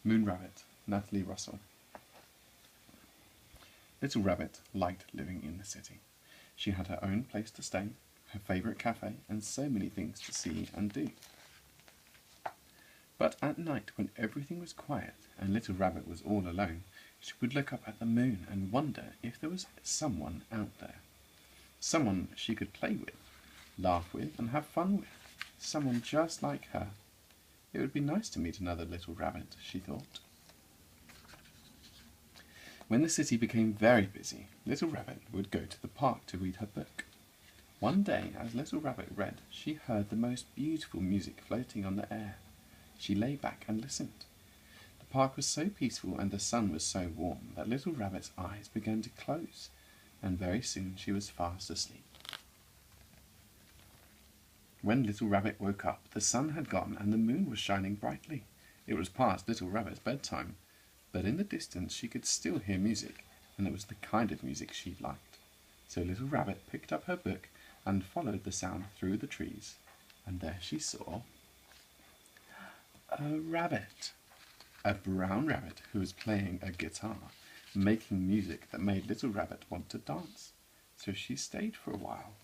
Moon Rabbit, Natalie Russell. Little Rabbit liked living in the city. She had her own place to stay, her favourite cafe, and so many things to see and do. But at night, when everything was quiet and Little Rabbit was all alone, she would look up at the moon and wonder if there was someone out there. Someone she could play with, laugh with, and have fun with. Someone just like her. It would be nice to meet another little rabbit, she thought. When the city became very busy, Little Rabbit would go to the park to read her book. One day, as Little Rabbit read, she heard the most beautiful music floating on the air. She lay back and listened. The park was so peaceful and the sun was so warm that Little Rabbit's eyes began to close, and very soon she was fast asleep. When Little Rabbit woke up, the sun had gone and the moon was shining brightly. It was past Little Rabbit's bedtime, but in the distance she could still hear music, and it was the kind of music she liked. So Little Rabbit picked up her book and followed the sound through the trees, and there she saw a rabbit, a brown rabbit who was playing a guitar, making music that made Little Rabbit want to dance. So she stayed for a while.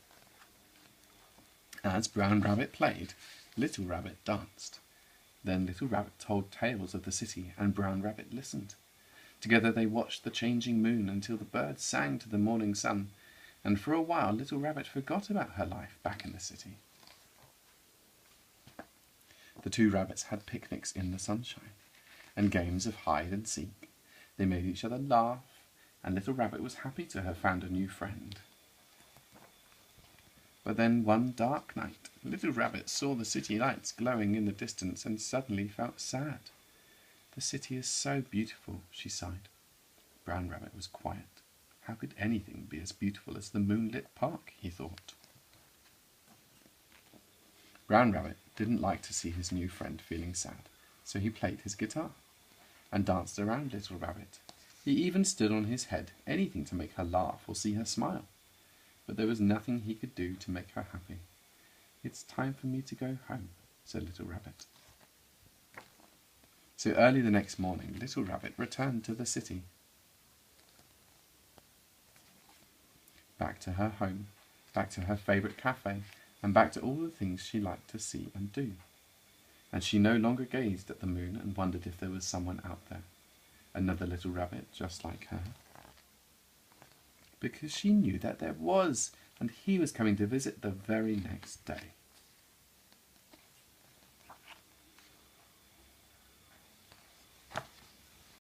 As Brown Rabbit played, Little Rabbit danced. Then Little Rabbit told tales of the city, and Brown Rabbit listened. Together they watched the changing moon until the birds sang to the morning sun, and for a while Little Rabbit forgot about her life back in the city. The two rabbits had picnics in the sunshine, and games of hide and seek. They made each other laugh, and Little Rabbit was happy to have found a new friend. But then one dark night, Little Rabbit saw the city lights glowing in the distance and suddenly felt sad. "The city is so beautiful," she sighed. Brown Rabbit was quiet. How could anything be as beautiful as the moonlit park, he thought. Brown Rabbit didn't like to see his new friend feeling sad, so he played his guitar and danced around Little Rabbit. He even stood on his head, anything to make her laugh or see her smile. But there was nothing he could do to make her happy. "It's time for me to go home," said Little Rabbit. So early the next morning, Little Rabbit returned to the city. Back to her home, back to her favourite cafe, and back to all the things she liked to see and do. And she no longer gazed at the moon and wondered if there was someone out there, another little rabbit just like her. Because she knew that there was, and he was coming to visit the very next day.